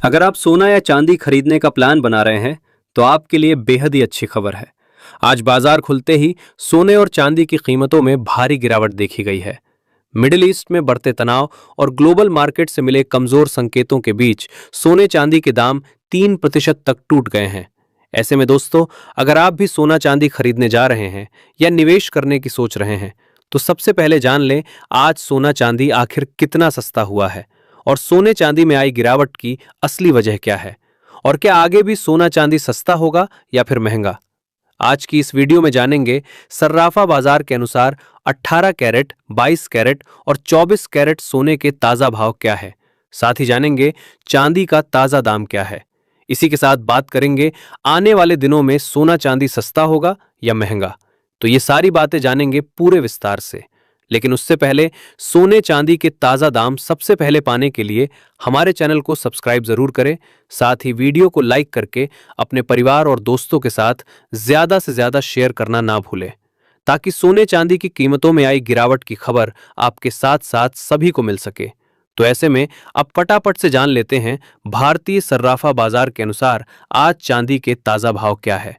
अगर आप सोना या चांदी खरीदने का प्लान बना रहे हैं तो आपके लिए बेहद ही अच्छी खबर है। आज बाजार खुलते ही सोने और चांदी की कीमतों में भारी गिरावट देखी गई है। मिडिल ईस्ट में बढ़ते तनाव और ग्लोबल मार्केट से मिले कमजोर संकेतों के बीच सोने चांदी के दाम 3% तक टूट गए हैं। ऐसे में दोस्तों, अगर आप भी सोना चांदी खरीदने जा रहे हैं या निवेश करने की सोच रहे हैं तो सबसे पहले जान लें आज सोना चांदी आखिर कितना सस्ता हुआ है और सोने चांदी में आई गिरावट की असली वजह क्या है, और क्या आगे भी सोना चांदी सस्ता होगा या फिर महंगा। आज की इस वीडियो में जानेंगे सर्राफा बाजार के अनुसार 18 कैरेट, 22 कैरेट और 24 कैरेट सोने के ताजा भाव क्या है। साथ ही जानेंगे चांदी का ताजा दाम क्या है। इसी के साथ बात करेंगे आने वाले दिनों में सोना चांदी सस्ता होगा या महंगा। तो ये सारी बातें जानेंगे पूरे विस्तार से। लेकिन उससे पहले सोने चांदी के ताजा दाम सबसे पहले पाने के लिए हमारे चैनल को सब्सक्राइब जरूर करें। साथ ही वीडियो को लाइक करके अपने परिवार और दोस्तों के साथ ज्यादा से ज्यादा शेयर करना ना भूलें, ताकि सोने चांदी की कीमतों में आई गिरावट की खबर आपके साथ साथ सभी को मिल सके। तो ऐसे में अब फटाफट से जान लेते हैं भारतीय सर्राफा बाजार के अनुसार आज चांदी के ताजा भाव क्या है।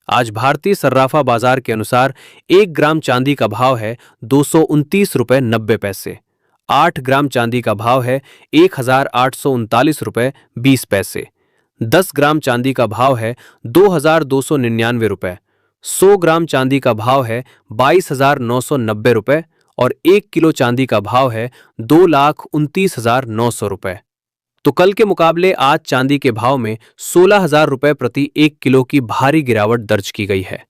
आज भारतीय सर्राफा बाजार के अनुसार 1 ग्राम चांदी का भाव है 229 रुपये 90 पैसे। 8 ग्राम चांदी का भाव है 1839 रुपये 20 पैसे। 10 ग्राम चांदी का भाव है 2299 रुपये। 100 ग्राम चांदी का भाव है 22,990 रुपये और 1 किलो चांदी का भाव है 2,29,900 रुपये। तो कल के मुकाबले आज चांदी के भाव में 16,000 रुपये प्रति 1 किलो की भारी गिरावट दर्ज की गई है।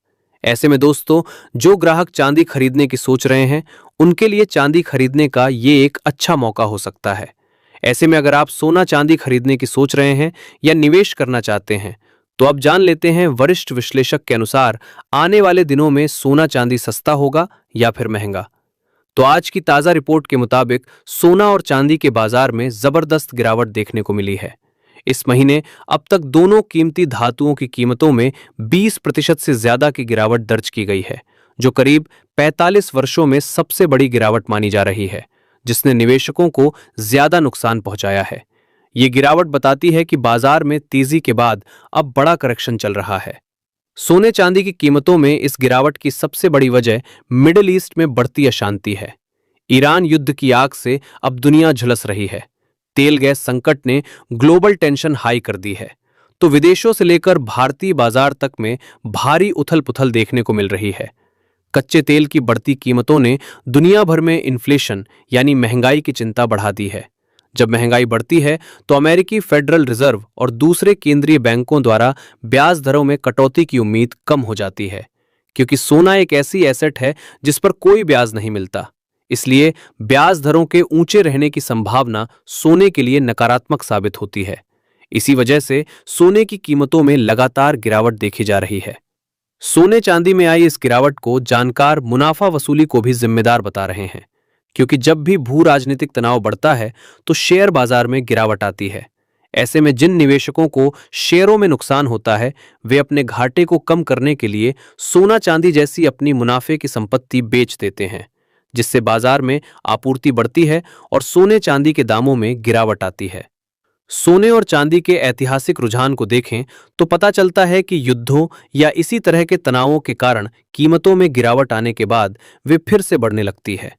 ऐसे में दोस्तों, जो ग्राहक चांदी खरीदने की सोच रहे हैं उनके लिए चांदी खरीदने का ये एक अच्छा मौका हो सकता है। ऐसे में अगर आप सोना चांदी खरीदने की सोच रहे हैं या निवेश करना चाहते हैं तो अब जान लेते हैं वरिष्ठ विश्लेषक के अनुसार आने वाले दिनों में सोना चांदी सस्ता होगा या फिर महंगा। तो आज की ताजा रिपोर्ट के मुताबिक सोना और चांदी के बाजार में जबरदस्त गिरावट देखने को मिली है। इस महीने अब तक दोनों कीमती धातुओं की कीमतों में 20% से ज्यादा की गिरावट दर्ज की गई है, जो करीब 45 वर्षों में सबसे बड़ी गिरावट मानी जा रही है, जिसने निवेशकों को ज्यादा नुकसान पहुंचाया है। ये गिरावट बताती है कि बाजार में तेजी के बाद अब बड़ा करेक्शन चल रहा है। सोने चांदी की कीमतों में इस गिरावट की सबसे बड़ी वजह मिडिल ईस्ट में बढ़ती अशांति है। ईरान युद्ध की आग से अब दुनिया झुलस रही है। तेल गैस संकट ने ग्लोबल टेंशन हाई कर दी है, तो विदेशों से लेकर भारतीय बाजार तक में भारी उथल पुथल देखने को मिल रही है। कच्चे तेल की बढ़ती कीमतों ने दुनिया भर में इन्फ्लेशन यानी महंगाई की चिंता बढ़ा दी है। जब महंगाई बढ़ती है तो अमेरिकी फेडरल रिजर्व और दूसरे केंद्रीय बैंकों द्वारा ब्याज दरों में कटौती की उम्मीद कम हो जाती है, क्योंकि सोना एक ऐसी एसेट है जिस पर कोई ब्याज नहीं मिलता। इसलिए ब्याज दरों के ऊंचे रहने की संभावना सोने के लिए नकारात्मक साबित होती है। इसी वजह से सोने की कीमतों में लगातार गिरावट देखी जा रही है। सोने चांदी में आई इस गिरावट को जानकार मुनाफा वसूली को भी जिम्मेदार बता रहे हैं, क्योंकि जब भी भू राजनीतिक तनाव बढ़ता है तो शेयर बाजार में गिरावट आती है। ऐसे में जिन निवेशकों को शेयरों में नुकसान होता है वे अपने घाटे को कम करने के लिए सोना चांदी जैसी अपनी मुनाफे की संपत्ति बेच देते हैं, जिससे बाजार में आपूर्ति बढ़ती है और सोने चांदी के दामों में गिरावट आती है। सोने और चांदी के ऐतिहासिक रुझान को देखें तो पता चलता है कि युद्धों या इसी तरह के तनावों के कारण कीमतों में गिरावट आने के बाद वे फिर से बढ़ने लगती है।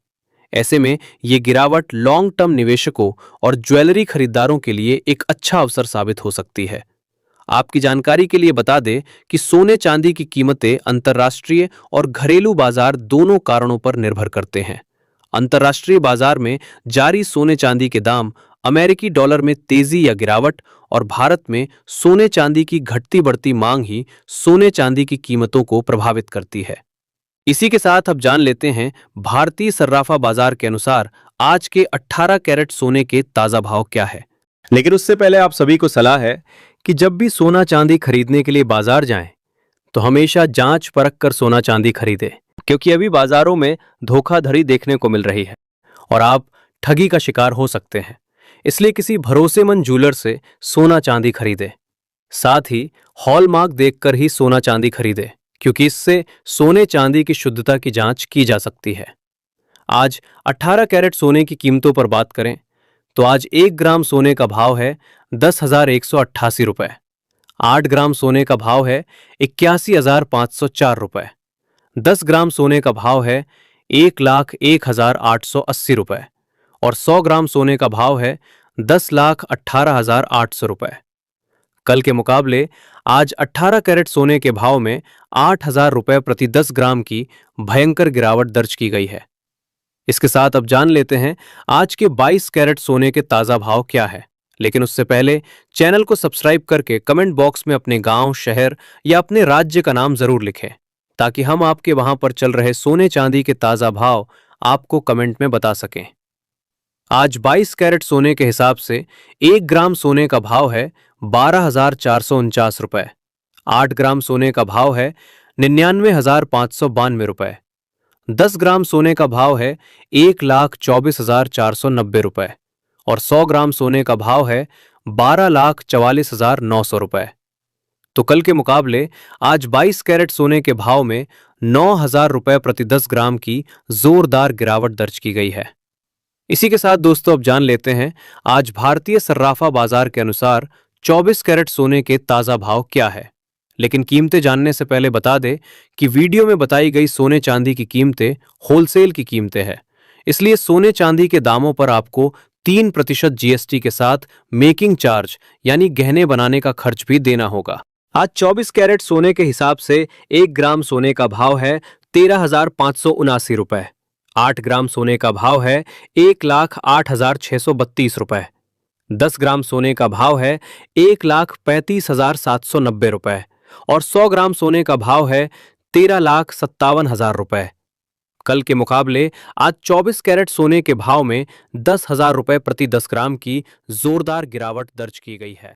ऐसे में ये गिरावट लॉन्ग टर्म निवेशकों और ज्वेलरी खरीदारों के लिए एक अच्छा अवसर साबित हो सकती है। आपकी जानकारी के लिए बता दें कि सोने चांदी की कीमतें अंतर्राष्ट्रीय और घरेलू बाजार दोनों कारणों पर निर्भर करते हैं। अंतर्राष्ट्रीय बाजार में जारी सोने चांदी के दाम, अमेरिकी डॉलर में तेजी या गिरावट और भारत में सोने चांदी की घटती बढ़ती मांग ही सोने चांदी की कीमतों को प्रभावित करती है। इसी के साथ अब जान लेते हैं भारतीय सर्राफा बाजार के अनुसार आज के 18 कैरेट सोने के ताजा भाव क्या है। लेकिन उससे पहले आप सभी को सलाह है कि जब भी सोना चांदी खरीदने के लिए बाजार जाएं तो हमेशा जांच परख कर सोना चांदी खरीदें, क्योंकि अभी बाजारों में धोखाधड़ी देखने को मिल रही है और आप ठगी का शिकार हो सकते हैं। इसलिए किसी भरोसेमंद ज्वेलर से सोना चांदी खरीदें। साथ ही हॉलमार्क देखकर ही सोना चांदी खरीदें, क्योंकि इससे सोने चांदी की शुद्धता की जांच की जा सकती है। आज 18 कैरेट सोने की कीमतों पर बात करें तो आज 1 ग्राम सोने का भाव है 10,188 रुपए। 8 ग्राम सोने का भाव है 81,504 रुपए। 10 ग्राम सोने का भाव है 1,01,880 रुपए और 100 ग्राम सोने का भाव है 10,18,800 रुपए। कल के मुकाबले आज 18 कैरेट सोने के भाव में 8,000 रुपए प्रति 10 ग्राम की भयंकर गिरावट दर्ज की गई है। इसके साथ अब जान लेते हैं आज के 22 कैरेट सोने के ताजा भाव क्या है। लेकिन उससे पहले चैनल को सब्सक्राइब करके कमेंट बॉक्स में अपने गांव, शहर या अपने राज्य का नाम जरूर लिखें, ताकि हम आपके वहां पर चल रहे सोने चांदी के ताजा भाव आपको कमेंट में बता सकें। आज 22 कैरेट सोने के हिसाब से 1 ग्राम सोने का भाव है 12,449 रुपए। 8 ग्राम सोने का भाव है 99,592 रुपए। 10 ग्राम सोने का भाव है 1,24,490 रुपए और 100 ग्राम सोने का भाव है 12,44,900 रुपए। तो कल के मुकाबले आज 22 कैरेट सोने के भाव में 9,000 रुपए प्रति 10 ग्राम की जोरदार गिरावट दर्ज की गई है। इसी के साथ दोस्तों अब जान लेते हैं आज भारतीय सर्राफा बाजार के अनुसार 24 कैरेट सोने के ताजा भाव क्या है। लेकिन कीमतें जानने से पहले बता दें कि वीडियो में बताई गई सोने चांदी की कीमतें होलसेल की कीमतें हैं, इसलिए सोने चांदी के दामों पर आपको 3% जीएसटी के साथ मेकिंग चार्ज यानी गहने बनाने का खर्च भी देना होगा। आज 24 कैरेट सोने के हिसाब से 1 ग्राम सोने का भाव है 13,579 रुपए। 8 ग्राम सोने का भाव है 1,08,632 रुपए। 10 ग्राम सोने का भाव है 1,35,790 रुपए और 100 ग्राम सोने का भाव है 13,57,000 रुपए। कल के मुकाबले आज 24 कैरेट सोने के भाव में 10,000 रुपए प्रति 10 ग्राम की जोरदार गिरावट दर्ज की गई है।